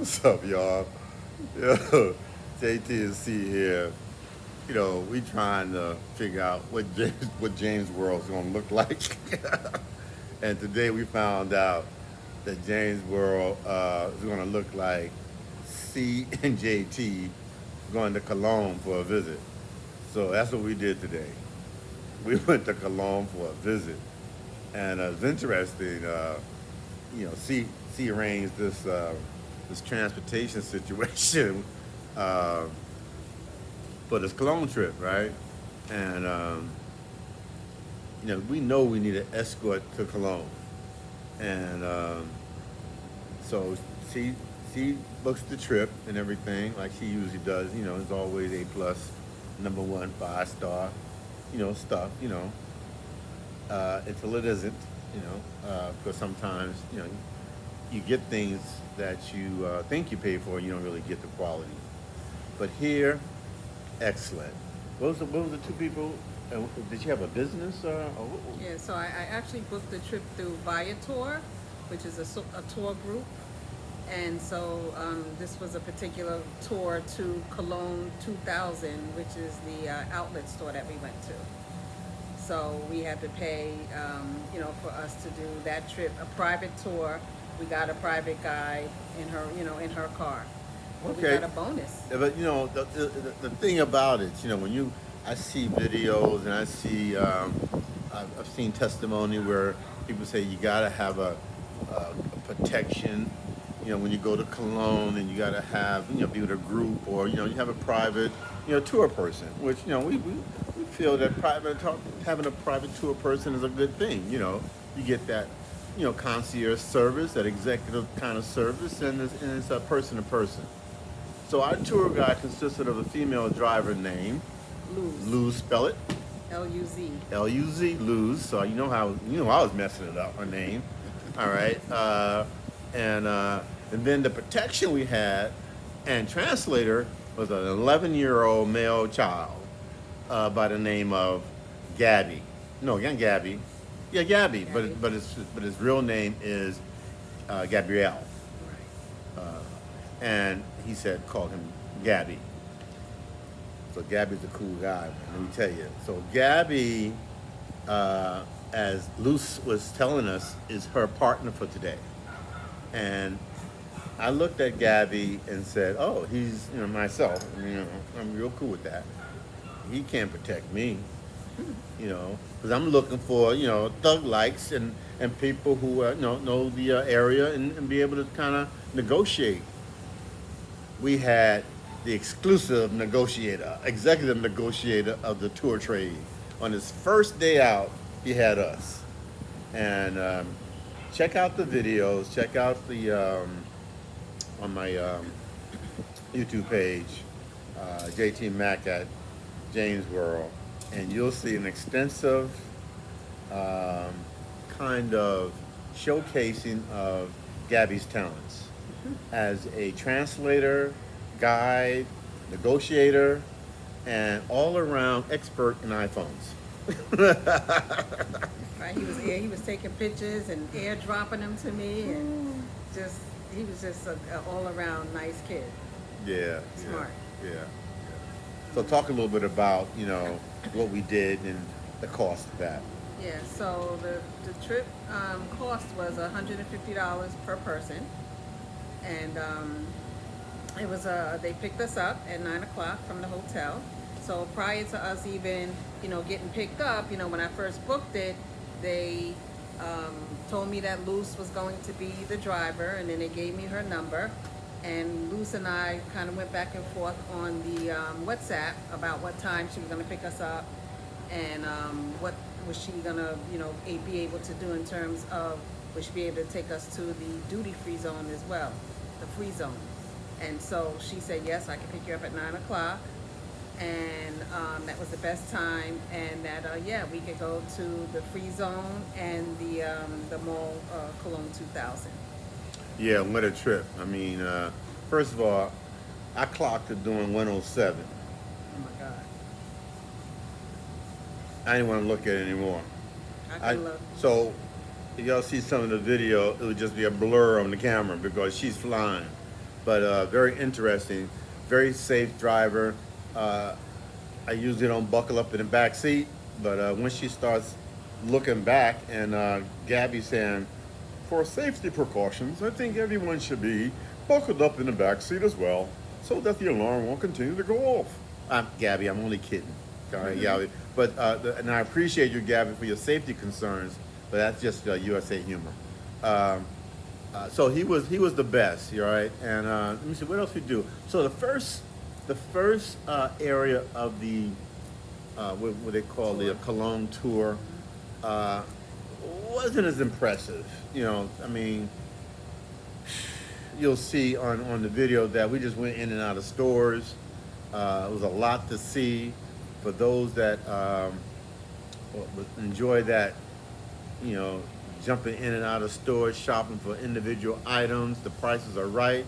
What's up, y'all? Yo, JT and C here. We trying to figure out what James World's gonna look like. And today we found out that James World is gonna look like C and JT going to Cologne for a visit. So that's what we did today. We went to Cologne for a visit, and it's interesting. C arranged this transportation situation uh, for this Cologne trip, right? And we know we need an escort to Cologne, and so she she books the trip and everything like she usually does. It's always A plus, number one, 5 star, stuff. Until it isn't. Because sometimes you get things that you think you pay for, and you don't really get the quality. But here, excellent. What was the two people? Did you have a business or? Yeah, so I actually booked the trip through Viator, which is a tour group. And so this was a particular tour to Cologne 2000, which is the outlet store that we went to. So we had to pay, for us to do that trip, a private tour. We got a private guide in her car. But we Okay. got a bonus. Yeah, but the thing about it, I see videos and I see I've seen testimony where people say you gotta have a protection. When you go to Cologne, and you gotta have be with a group, or you have a private tour person, which we feel that having a private tour person is a good thing. You get that concierge service, that executive kind of service, and it's a person to person. So our tour guide consisted of a female driver named Lose. Luz, spell it Luz. Luz, Luz. So I was messing it up. Her name, all right. And then the protection we had and translator was an 11-year-old male child by the name of Gabi. No, young Gabi. Yeah, Gabi. Gabby. But his real name is Gabrielle. Right. And he said called him Gabi. So Gabby's a cool guy, man, let me tell you. So Gabby, as Luce was telling us, is her partner for today. And I looked at Gabby and said, "Oh, he's myself. I'm real cool with that. He can't protect me, because I'm looking for thug likes and people who know the area and be able to kind of negotiate." We had the exclusive negotiator, executive negotiator of the tour trade. On his first day out, he had us. And check out the videos. Check out the on my YouTube page, JT Mack at James World, and you'll see an extensive um, kind of showcasing of Gabby's talents as a translator, guide, negotiator, and all-around expert in iPhones. Right. He was taking pictures and airdropping them to me, and just he was just an all around nice kid. Yeah, Smart. yeah. So talk a little bit about what we did and the cost of that. Yeah. So the trip cost was $150 per person, and it was they picked us up at 9 o'clock from the hotel. So prior to us even getting picked up, when I first booked it, they told me that Luce was going to be the driver, and then they gave me her number. And Luce and I kind of went back and forth on the WhatsApp about what time she was going to pick us up, and what was she going to be able to do in terms of would she be able to take us to the duty free zone as well, the free zone. And so she said, yes, I can pick you up at 9 o'clock. And that was the best time. And that, we could go to the free zone and the mall, Cologne 2000. Yeah, what a trip. I mean, first of all, I clocked it doing 107. Oh my God. I didn't want to look at it anymore. I love So, if y'all see some of the video, it would just be a blur on the camera because she's flying. but very interesting, very safe driver. Uh, I usually don't buckle up in the back seat, but when she starts looking back and Gabby saying, for safety precautions, I think everyone should be buckled up in the back seat as well, so that the alarm won't continue to go off. Gabby, I'm only kidding. All right, Gabby. But and I appreciate you, Gabby, for your safety concerns. But that's just USA humor. Um, so he was the best, all right. And let me see what else we do. So the first area of the what they call the Cologne tour uh, wasn't as impressive. I mean, you'll see on the video that we just went in and out of stores. It was a lot to see for those that enjoy that, you know, jumping in and out of stores, shopping for individual items. The prices are right.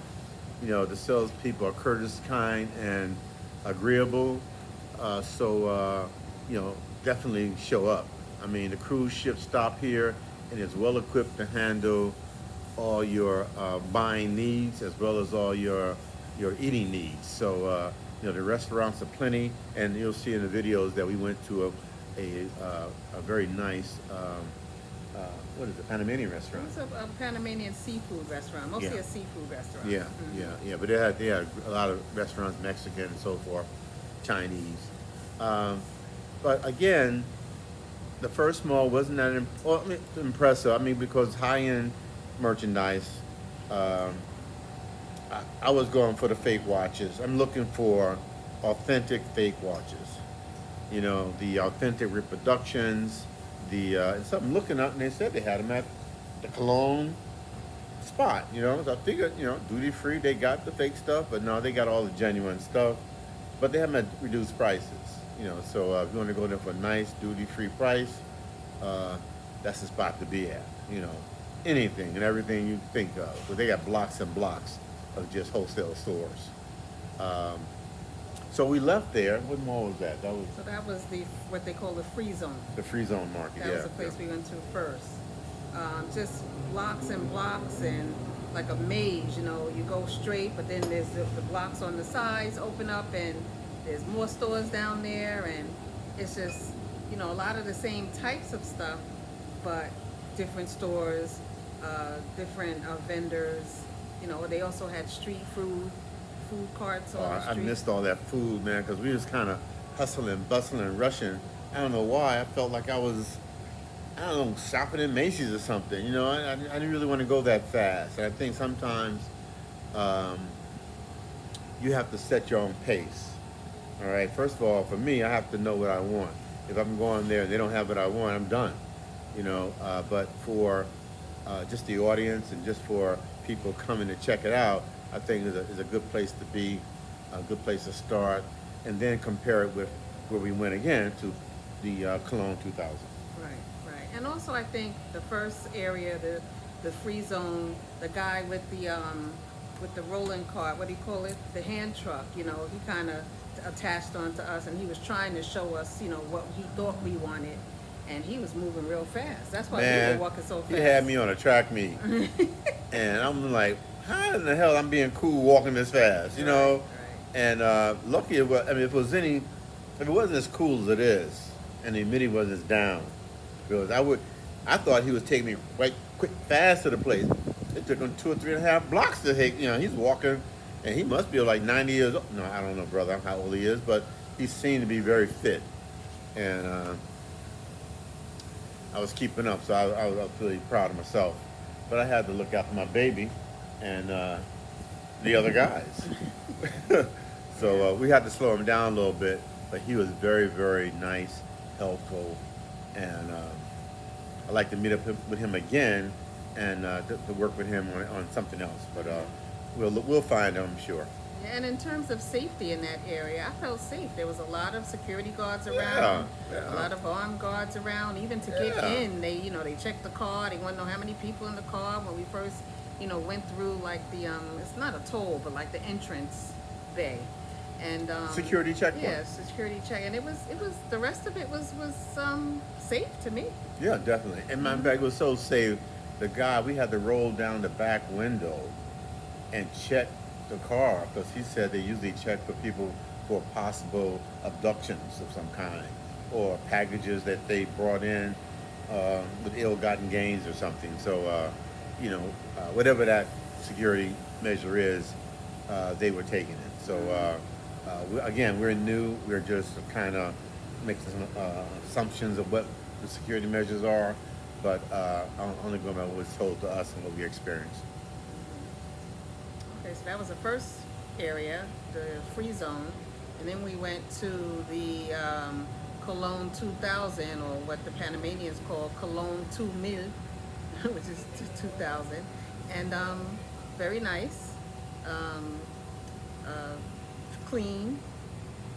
The salespeople are courteous, kind, and agreeable. So definitely show up. I mean, the cruise ship stop here and is well equipped to handle all your buying needs as well as all your eating needs. So the restaurants are plenty, and you'll see in the videos that we went to a very nice what is it, Panamanian restaurant. It's a Panamanian seafood restaurant, mostly Yeah. a seafood restaurant. Yeah, Mhm. yeah. But they had a lot of restaurants, Mexican and so forth, Chinese. Um, but again, the first mall wasn't that impressive. I mean, because high-end merchandise. Um, I was going for the fake watches. I'm looking for authentic fake watches. The authentic reproductions. And something looking up, and they said they had them at the Cologne spot. So I figured, duty free, they got the fake stuff, but no, they got all the genuine stuff. But they have them at reduced prices. So if you want to go there for a nice duty free price, that's the spot to be at. Anything and everything you think of. But they got blocks and blocks of just wholesale stores. So we left there. What mall was that? That was what they call the free zone. The Free Zone Market. That was the place we went to first. Just blocks and blocks and like a maze. You go straight, but then there's the blocks on the sides open up, and there's more stores down there, and it's just a lot of the same types of stuff, but different stores, different vendors. They also had street food carts on the I street. missed all that food, man, because we was kind of hustling, bustling, rushing. I don't know why. I felt like I was, I don't know, shopping in Macy's or something. I didn't really want to go that fast. And I think sometimes you have to set your own pace. All right. First of all, for me, I have to know what I want. If I'm going there and they don't have what I want, I'm done. But for just the audience and just for people coming to check it out, I think is a good place to be, a good place to start, and then compare it with where we went again to the Cologne 2000. Right. And also I think the first area, the free zone, the guy with the rolling cart, what do you call it? The hand truck, he kind of attached onto us, and he was trying to show us, what he thought we wanted, and he was moving real fast. That's why we were walking so fast. He had me on a track meet, and I'm like, how in the hell I'm being cool walking this fast, Right. And lucky it was. I mean, if it wasn't as cool as it is, and the humidity wasn't as down, because I thought he was taking me right quick, fast to the place. It took him 2 or 3.5 blocks to hit. He's walking, and he must be like 90 years old. No, I don't know, brother, how old he is, but he seemed to be very fit, and I was keeping up, so I was really proud of myself. But I had to look out for my baby and the other guys. So we had to slow him down a little bit, but he was very, very nice, helpful, and I'd like to meet up with him again and to work with him on something else. But we'll find him, I'm sure. And in terms of safety in that area, I felt safe. There was a lot of security guards around, a lot of armed guards around. Even to get in, they checked the car. They want to know how many people in the car. When we first, went through like the it's not a toll, but like the entrance bay, and Security checkpoint. Yeah, security check, and it was the rest of it was safe to me. Yeah, definitely. And my bag was so safe. We had to roll down the back window and check the car because he said they usually check for people for possible abductions of some kind or packages that they brought in with ill-gotten gains or something. So, whatever that security measure is, they were taking it. So, again, we're new. We're just kind of making some assumptions of what the security measures are, but only going by what was told to us and what we experienced. Okay, so that was the first area, the free zone, and then we went to the Cologne 2000, or what the Panamanians call Cologne 2000, which is 2000, and very nice, um, uh, clean.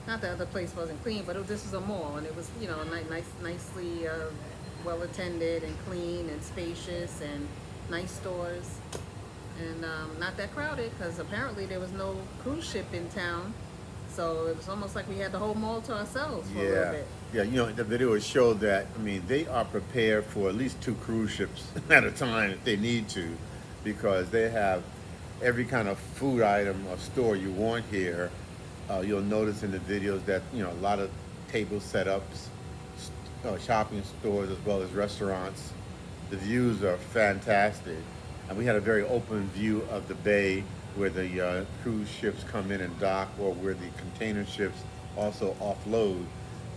Not that the other place wasn't clean, but this was a mall, and it was, nicely well attended and clean and spacious and nice stores, and not that crowded because apparently there was no cruise ship in town, so it was almost like we had the whole mall to ourselves for a little bit. Yeah, the video showed that. I mean, they are prepared for at least 2 cruise ships at a time if they need to, because they have every kind of food item or store you want here. You'll notice in the videos that a lot of table setups, shopping stores as well as restaurants. The views are fantastic, and we had a very open view of the bay where the cruise ships come in and dock, or where the container ships also offload.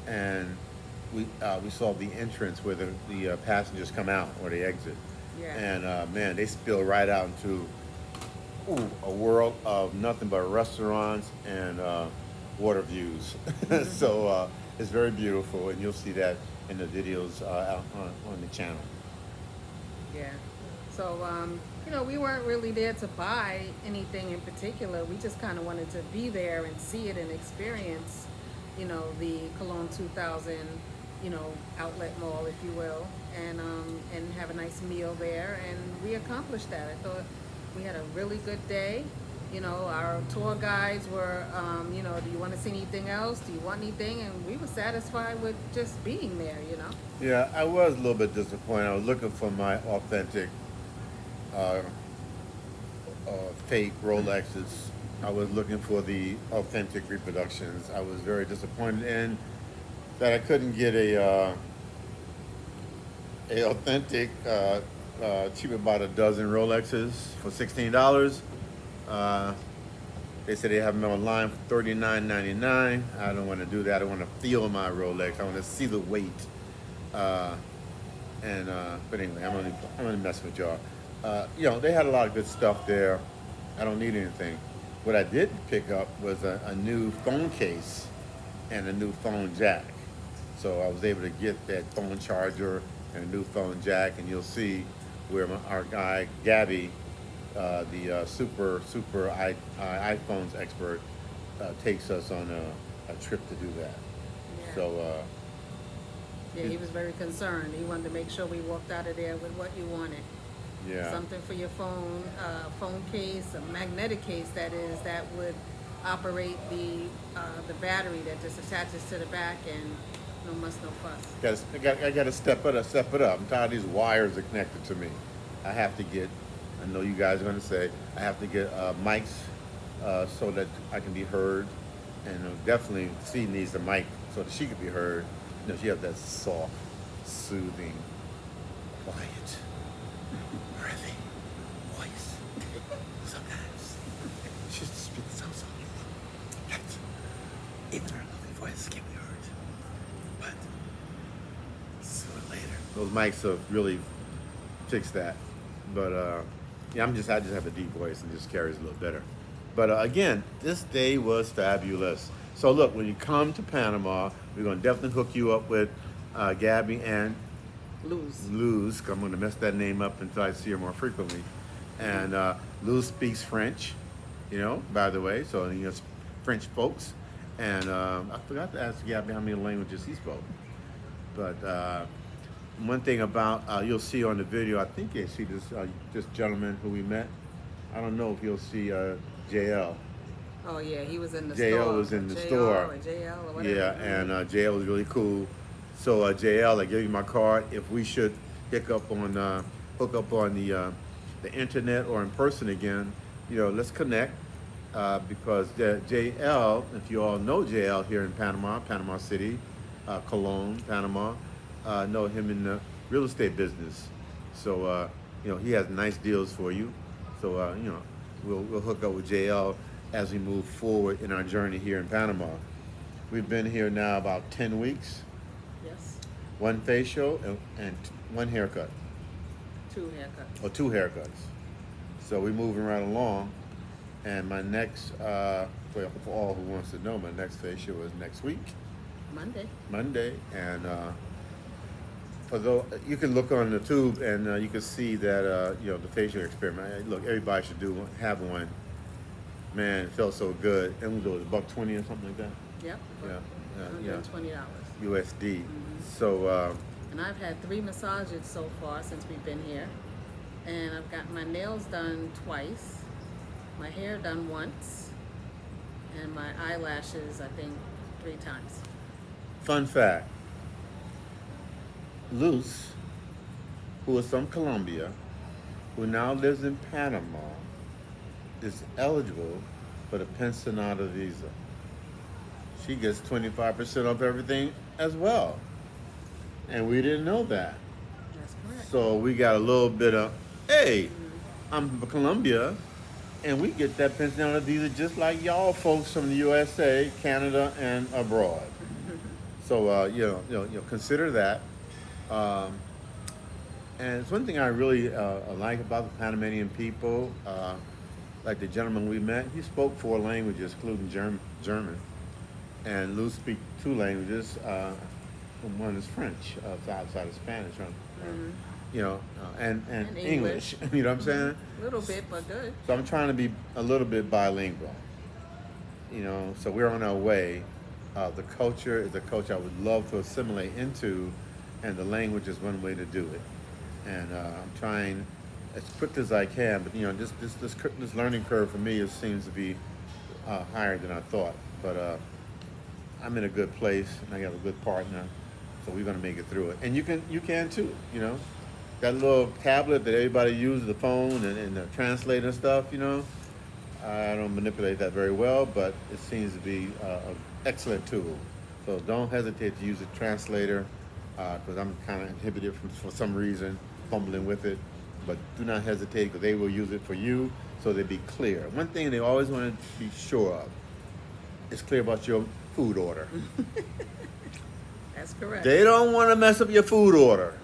And we saw the entrance where the passengers come out or they exit. Yeah. And man, they spill right out into a world of nothing but restaurants and water views. So it's very beautiful, and you'll see that in the videos out on the channel. Yeah. So, we weren't really there to buy anything in particular. We just kind of wanted to be there and see it and experience, the Cologne 2000, outlet mall, if you will, and have a nice meal there. And we accomplished that. I thought we had a really good day. Our tour guides were, do you want to see anything else? Do you want anything? And we were satisfied with just being there, Yeah, I was a little bit disappointed. I was looking for my authentic fake Rolexes. I was looking for the authentic reproductions. I was very disappointed in that I couldn't get a authentic, cheap, about a dozen Rolexes for $16. They said they have them online for $39.99. I don't want to do that. I want to feel my Rolex. I want to see the weight. But anyway, I'm only messing with y'all. They had a lot of good stuff there. I don't need anything. What I did pick up was a new phone case and a new phone jack. So I was able to get that phone charger and a new phone jack, and you'll see where our guy Gabi, the super iPhones expert, takes us on a trip to do that. Yeah. So. Yeah, he was very concerned. He wanted to make sure we walked out of there with what you wanted. Yeah. Something for your phone, phone case, a magnetic case that would operate the battery that just attaches to the back, and no muss, no fuss. I got to step it up. I'm tired of these wires that are connected to me. I have to get. I know you guys are going to say I have to get mics so that I can be heard, and definitely she needs a mic so that she can be heard. She has that soft, soothing, quiet, breathy voice. Sometimes she speaks so softly that even her lovely voice can be heard. But sooner or later, those mics have really fixed that. But I just have a deep voice and just carries a little better. But again, this day was fabulous. So look, when you come to Panama, we're going to definitely hook you up with Gabi and Luz. I'm going to mess that name up until I see her more frequently. And Luz speaks French, by the way. So French folks. And I forgot to ask Gabi how many languages he spoke. But one thing about, you'll see on the video, I think you see this gentleman who we met. I don't know if you'll see JL. Oh yeah, he was in the JL store. was in the JL store. Or JL or whatever. Yeah, and JL was really cool. So JL, I gave you my card. If we should hook up on the internet or in person again, let's connect because JL, if you all know JL here in Panama, Panama City, Cologne, Panama, know him in the real estate business. So, he has nice deals for you. So, we'll hook up with JL as we move forward in our journey here in Panama. We've been here now about 10 weeks, Yes. one facial and one haircut, 2 haircuts. or 2 haircuts. So we're moving right along. And my next, for all who wants to know, my next facial is next week, Monday. And for those, you can look on the tube and you can see that, the facial experiment. Look, everybody should have one. Man, it felt so good. And was it $120 or something like that? Yep. Yeah. $120. USD. So, And I've had 3 massages so far since we've been here. And I've got my nails done twice, my hair done once, and my eyelashes, I think, 3 times. fun fact, Luz, who is from Colombia, who now lives in Panama, is eligible for the Pensionada visa. She gets 25% off everything as well. And we didn't know that. That's correct. So we got a little bit of, hey, I'm from Colombia, and we get that Pensionada visa just like y'all folks from the USA, Canada, and abroad. So, consider that. And it's one thing I really like about the Panamanian people. Like the gentleman we met, he spoke 4 languages, including German. And Lou speaks 2 languages. One is French, outside of Spanish. And English. You know what I'm saying? A little bit, but good. So I'm trying to be a little bit bilingual. So we're on our way. The culture is a culture I would love to assimilate into, and the language is one way to do it. And I'm trying as quick as I can, but this learning curve for me seems to be higher than I thought. But I'm in a good place, and I have a good partner, so we're gonna make it through it. And you can too. That little tablet that everybody uses, the phone and the translator and stuff. I don't manipulate that very well, but it seems to be an excellent tool. So don't hesitate to use the translator, because I'm kind of inhibited for some reason, fumbling with it. But do not hesitate, because they will use it for you, so they be clear. One thing they always want to be sure of is clear about your food order. That's correct. They don't want to mess up your food order.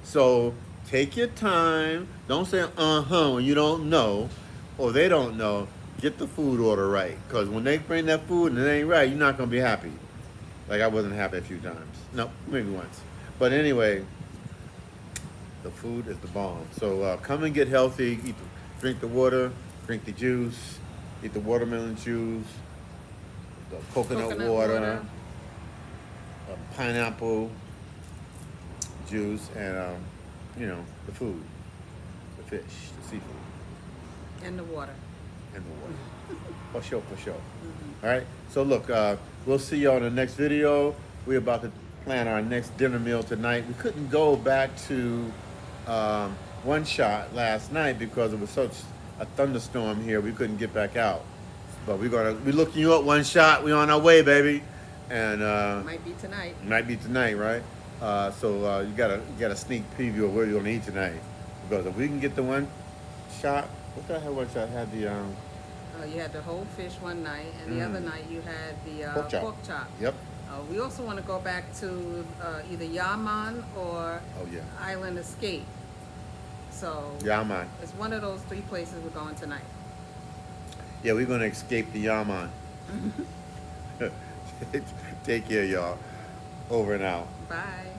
So take your time. Don't say when you don't know, or they don't know. Get the food order right, because when they bring that food and it ain't right, you're not going to be happy. Like I wasn't happy a few times. No, maybe once. But anyway, the food is the bomb. So come and get healthy. Drink the water, drink the juice, eat the watermelon juice, the coconut water, pineapple juice, and the food, the fish, the seafood, And the water. For sure. All right. So look, we'll see y'all in the next video. We're about to plan our next dinner meal tonight. We couldn't go back to One Shot last night because it was such a thunderstorm here. We couldn't get back out. But we're looking you up, One Shot. We're on our way, baby. And Might be tonight. Might be tonight, right? So you got a sneak preview of where you're gonna eat tonight. Because if we can get the One Shot, what the hell was that? Had the You had the whole fish one night, and the other night you had the pork chop. Yep. We also want to go back to either Yaman or Oh, Island Escape. So Yaman. it's one of those 3 places we're going tonight. Yeah, we're gonna escape the Yaman. Take care, y'all. Over and out. Bye.